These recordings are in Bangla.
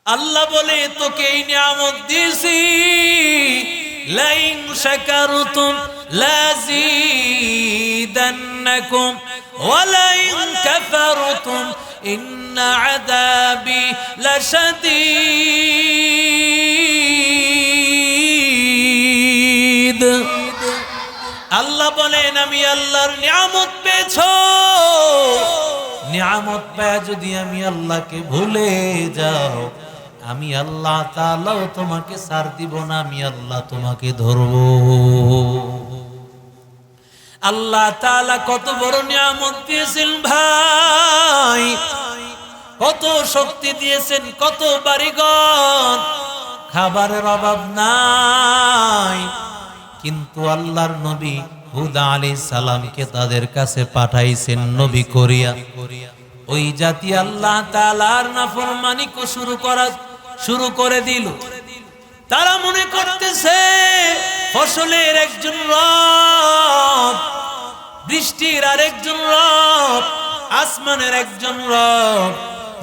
আল্লাহ বলে তোকে এই নিয়ামত দিয়েছি, লাইন শাকারতুম লাযীদান্নাকুম ওয়া লাইন কাফারতুম ইন্না আযাবি লাশাদীদ। আল্লাহ বলেন আমি আল্লাহর নিয়ামত পেয়েছো, নিয়ামত পায় যদি আমি আল্লাহকে ভুলে যাও, আমি আল্লাহ তাআলাও তোমাকে ছাড় দিব না, আমি আল্লাহ তোমাকে ধরব। আল্লাহ তাআলা কত বড় নিয়ামত দিয়েছেন ভাই, কত শক্তি দিয়েছেন, কত বাড়িঘর, খাবারের অভাব নাই। কিন্তু আল্লাহর নবী হুদ আলাইহিস সালামকে তাদের কাছে পাঠাইছেন নবী করিয়া। ওই জাতি আল্লাহ তাআলার নাফরমানি শুরু করে দিল। তারা মনে করতেছে ফসলের একজন রব, বৃষ্টির আরেকজন রব, আসমানের একজন রব,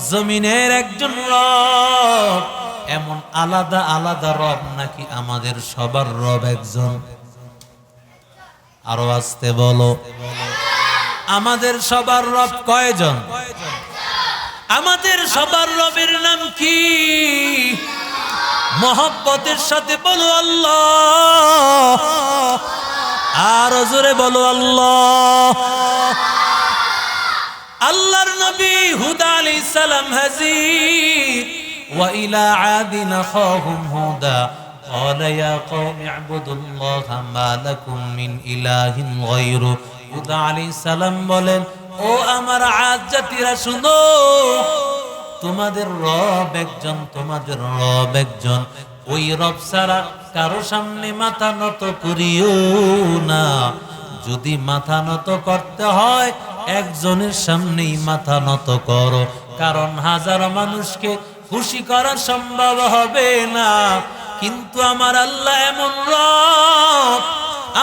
জমিনের একজন রব। এমন আলাদা আলাদা রব নাকি আমাদের সবার রব একজন? আরো আসতে বলো, আমাদের সবার রব কয়জন? আমাদের সবার রবের নাম কি? মহব্বতের সাথে বলো আল্লাহ, আর জোরে বলো আল্লাহ। আল্লাহর নবী হুদ আলাইহিস সালাম হাজির। ওয়া ইলা আদিন আখাহুম হুদা قال يا قوم اعبدوا الله ما لكم من إله غيره। হুদ আলাইহিস সালাম বলেন, ও আমার আদ জাতিরা শুনো, তোমাদের রব একজন, তোমাদের রব একজন। ওই রব ছাড়া কারো সামনে মাথা নত করিও না। যদি মাথা নত করতে হয় একজনের সামনেই মাথা নত করো, কারণ হাজারো মানুষকে খুশি করা সম্ভব হবে না। কিন্তু আমার আল্লাহ এমন রব,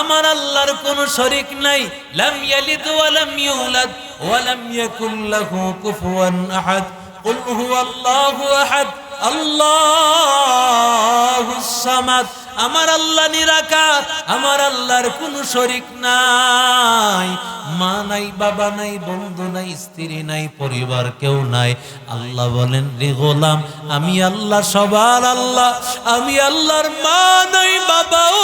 আমার আল্লাহর কোনো শরীক নাই। লাম ইয়ালিদ ওয়া লাম ইউলাদ ওয়া লাম ইয়াকুল লাহু কুফুয়ান আহাদ। কুল হুয়াল্লাহু আহাদ আল্লাহুস সামাদ। আমার আল্লাহ নিরাকার, আমার আল্লাহর কোনো শরীক নাই। মা নাই, বাবা নাই, বন্ধু নাই, স্ত্রী নাই, পরিবার কেউ নাই। আল্লাহ বলেন, রে গোলাম, আমি আল্লাহ সবার আল্লাহ। আমি আল্লাহর মা নাই, বাবাও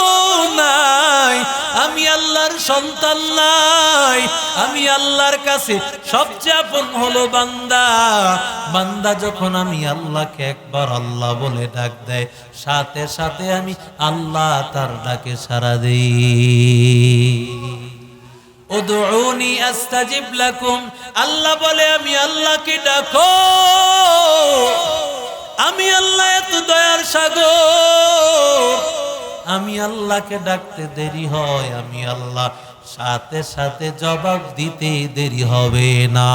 নাই, আমি আল্লাহর সন্তান নাই। আমি আল্লাহর কাছে সবচেয়ে আপন হলো বান্দা। বান্দা যখন আমি আল্লাহকে একবার আল্লাহ বলে ডাক দেয়, সাথে সাথে আমি আল্লাহ তার ডাকে সাড়া দেই। উদউনি আস্তাজিব লাকুম। আল্লাহ বলে আমি আল্লাহকে ডাকো। আমি আল্লাহ এত দয়ার সাগর, আমি আল্লাহকে ডাকতে দেরি হয়, আমি আল্লাহ সাথে সাথে জবাব দিতে দেরি হবে না।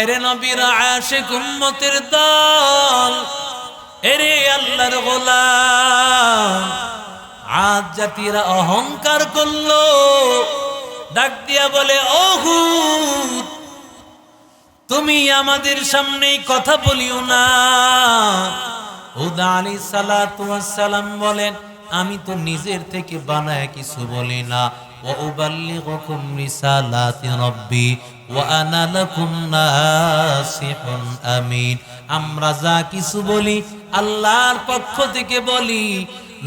এরে নবীর আশিক উম্মতের দল, এরে আল্লাহর গোলাম, আদ জাতিরা অহংকার করলো, ডাক দিয়া বলে, ও হুদ, তুমি আমাদের সামনে কথা বলিও না। হুদ আলাইহিস সালাতু ওয়াস সালাম বলেন, আমি তো নিজের থেকে বানায় কিছু বলি না। ওয়া উবাল্লিগুকুম রিসালাতি রাব্বি ওয়া আনা লাকুম নাসিহুন আমিন। আমরা যা কিছু বলি আল্লাহর পক্ষ থেকে বলি।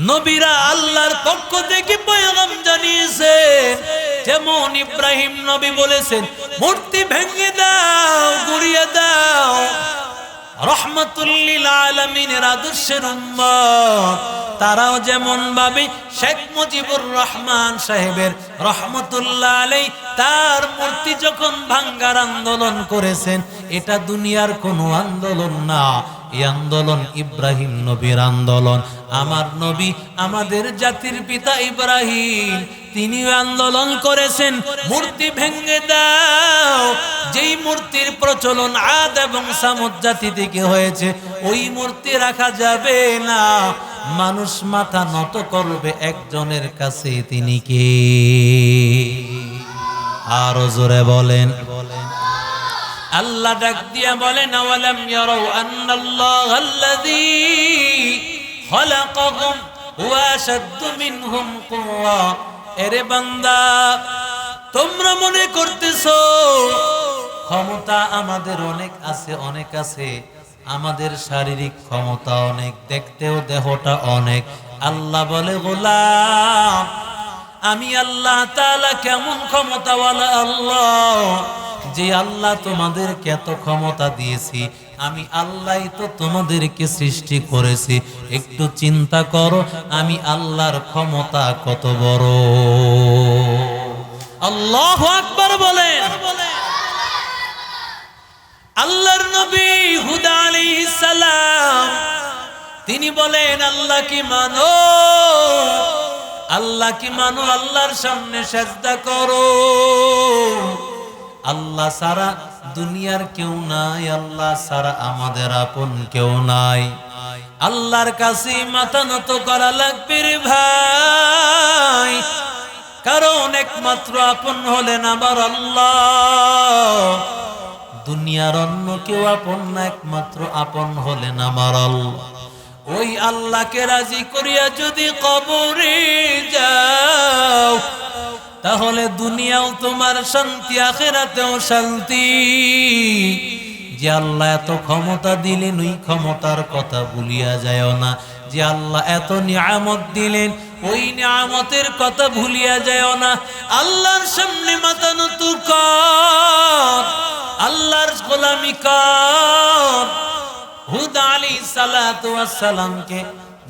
নবীরা আল্লাহর পক্ষ থেকে পয়গাম জানিয়েছেন। যেমন ইব্রাহিম নবী বলেছেন, মূর্তি ভেঙে দাও, গুড়িয়ে দাও। রহমাতুল লিল আলামিনের আদর্শের উম্মত তারাও যেমন ভাবে শেখ মুজিবুর রহমান সাহেবের রহমতুল্লাহ আলাইহি তার মূর্তি যখন ভাঙ্গার আন্দোলন করেছেন, এটা দুনিয়ার কোনো আন্দোলন না, এই আন্দোলন ইব্রাহিম নবীর আন্দোলন। আমার নবী, আমাদের জাতির পিতা ইব্রাহিম, তিনি আন্দোলন করেছেন, মূর্তি ভেঙে দাও। যেই মূর্তির প্রচলন আদ এবং সামুদ জাতি থেকে হয়েছে, ওই মূর্তি রাখা যাবে না। মানুষ মাথা নত করবে একজনের কাছে, তিনি কে? আরো জোরে বলেন। আল্লাহ ডাক দিয়া বলেন আওয়ালাম ইয়ারাউ আন্নাল্লাহাল্লাযী খালাকাহুম হুয়া আশাদ্দু মিনহুম কুওয়া। এরে বান্দা, তোমরা মনে করতেছো ক্ষমতা আমাদের অনেক আছে, আমাদের শারীরিক ক্ষমতা অনেক, দেখতেও দেহটা অনেক। আল্লাহ বলে গোলাম, আমি আল্লাহ তাআলা কেমন ক্ষমতাওয়ালা আল্লাহ, যে আল্লাহ তোমাদেরকে এত ক্ষমতা দিয়েছি। আমি আল্লাহই তো তোমাদেরকে সৃষ্টি করেছি। একটু চিন্তা করো আমি আল্লাহর ক্ষমতা কত বড়। আল্লাহু আকবার বলেন। আল্লাহর নবী হুদ আলাইহিস সালাম তিনি বলেন আল্লাহ কি মানো, আল্লাহ কি মানো, আল্লাহর সামনে সেজদা করো। আল্লাহ ছাড়া দুনিয়ার কেউ নাই, আল্লাহ ছাড়া আমাদের আপন কেউ নাই। আল্লাহর কাছে মাথা নত করা লাগবে রে ভাই, কারণ একমাত্র আপন হলেন আমার আল্লাহ। দুনিয়ার অন্য কেউ আপন না, একমাত্র আপন হলেন আমার আল্লাহ। ওই আল্লাহকে রাজি করিয়া যদি কবরে যাও, তাহলে দুনিয়াও তোমার শান্তি, আখিরাতেও শান্তি। যে আল্লাহ এত ক্ষমতা দিলেন, ওই ক্ষমতার কথা ভুলিয়া যায় না। যে আল্লাহ এত নিয়ামত দিলেন, ওই নিয়ামতের কথা ভুলিয়া যায় না। আল্লাহর সামনে মাথা নত কর, আল্লাহর গোলামি কর। হুদ আলাইহিস সালাতু ওয়াস সালামকে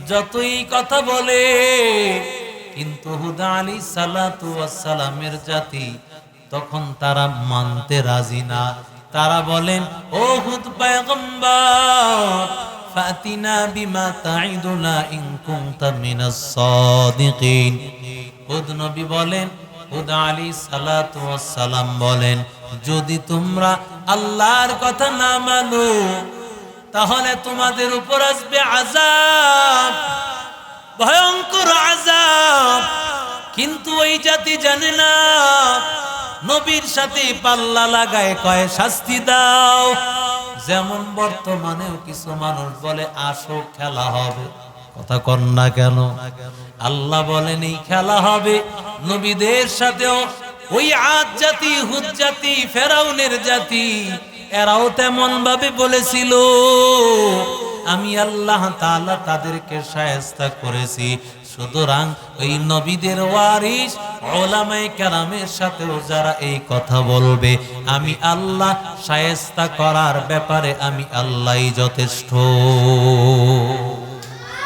যতই কথা বলে, কিন্তু হুদ আলাইহিস সালাতু ওয়াস সালামের জাতি তখন তারা মানতে রাজি না। তারা বলেন, ও হুদ পয়গম্বর, ফাতিনা বিমা তাইদুনা ইন কুনতা মিনাস সাদিকিন। হুদ নবী বলেন, হুদ আলাইহিস সালাতু ওয়াস সালাম বলেন, যদি তোমরা আল্লাহর কথা না মানো, তাহলে তোমাদের উপর আসবে আযাব, ভয়ঙ্কর আযাব। কিন্তু ওই জাতি জানে না, নবীর সাথে পাল্লা লাগায় কয় শাস্তি দাও। যেমন বর্তমানেও কিছু মানুষ বলে আসো খেলা হবে, কথা কন না কেন? আল্লাহ বলেন এই খেলা হবে। নবীদের সাথেও ওই আদ জাতি, হুদ জাতি, ফেরাউনের জাতি, এরাও তেমন ভাবে বলেছিল। আমি আল্লাহ তাআলা তাদেরকে শায়েস্তা করেছি। সুতরাং ওই নবীদের ওয়ারিস উলামায়ে কেরামের সাথেও যারা এই কথা বলবে, আমি আল্লাহ শায়েস্তা করার ব্যাপারে আমি আল্লাহই যথেষ্ট।